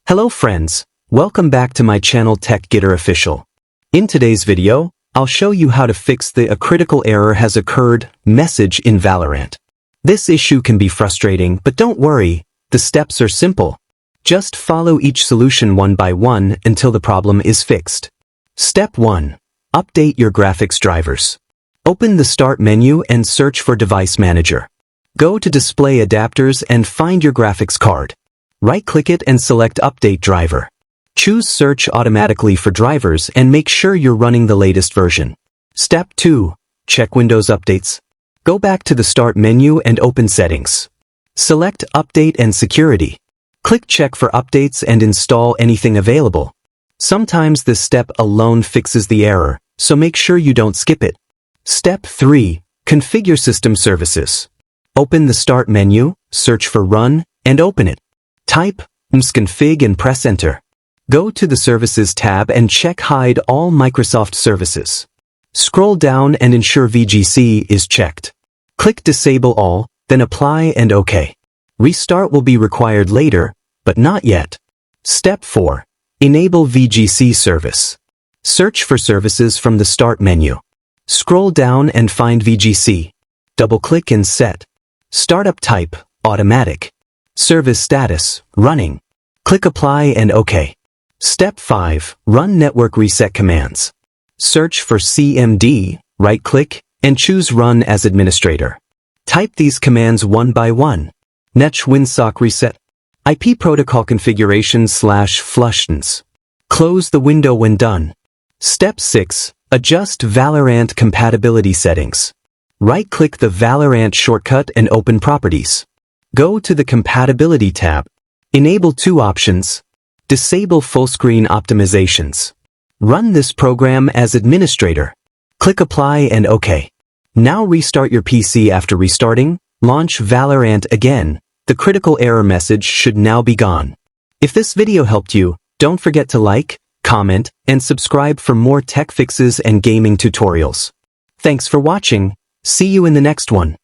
Hello friends, welcome back to my channel Tech Getter Official. In today's video, I'll show you how to fix the "a critical error has occurred" message in Valorant. This issue can be frustrating, but don't worry, the steps are simple. Just follow each solution one by one until the problem is fixed. Step 1. Update your graphics drivers. Open the Start menu and search for Device Manager. Go to Display Adapters and find your graphics card. Right-click it and select Update Driver. Choose Search automatically for drivers and make sure you're running the latest version. Step 2. Check Windows Updates. Go back to the Start menu and open Settings. Select Update and Security. Click Check for updates and install anything available. Sometimes this step alone fixes the error, so make sure you don't skip it. Step 3. Configure System Services. Open the Start menu, search for Run, and open it. Type msconfig and press Enter. Go to the Services tab and check Hide all Microsoft services. Scroll down and ensure VGC is checked. Click Disable All, then Apply and OK. Restart will be required later, but not yet. Step 4. Enable VGC service. Search for services from the Start menu. Scroll down and find VGC. Double-click and set. Startup type, Automatic. Service status, Running. Click Apply and OK. Step 5. Run network reset commands. Search for CMD, right-click, and choose Run as administrator. Type these commands one by one. Netch WinSock reset. IP protocol configuration /flushtons. Close the window when done. Step 6. Adjust Valorant compatibility settings. Right-click the Valorant shortcut and open Properties. Go to the Compatibility tab. Enable two options. Disable full-screen optimizations. Run this program as administrator. Click Apply and OK. Now restart your PC after restarting. Launch Valorant again. The critical error message should now be gone. If this video helped you, don't forget to like, comment, and subscribe for more tech fixes and gaming tutorials. Thanks for watching. See you in the next one.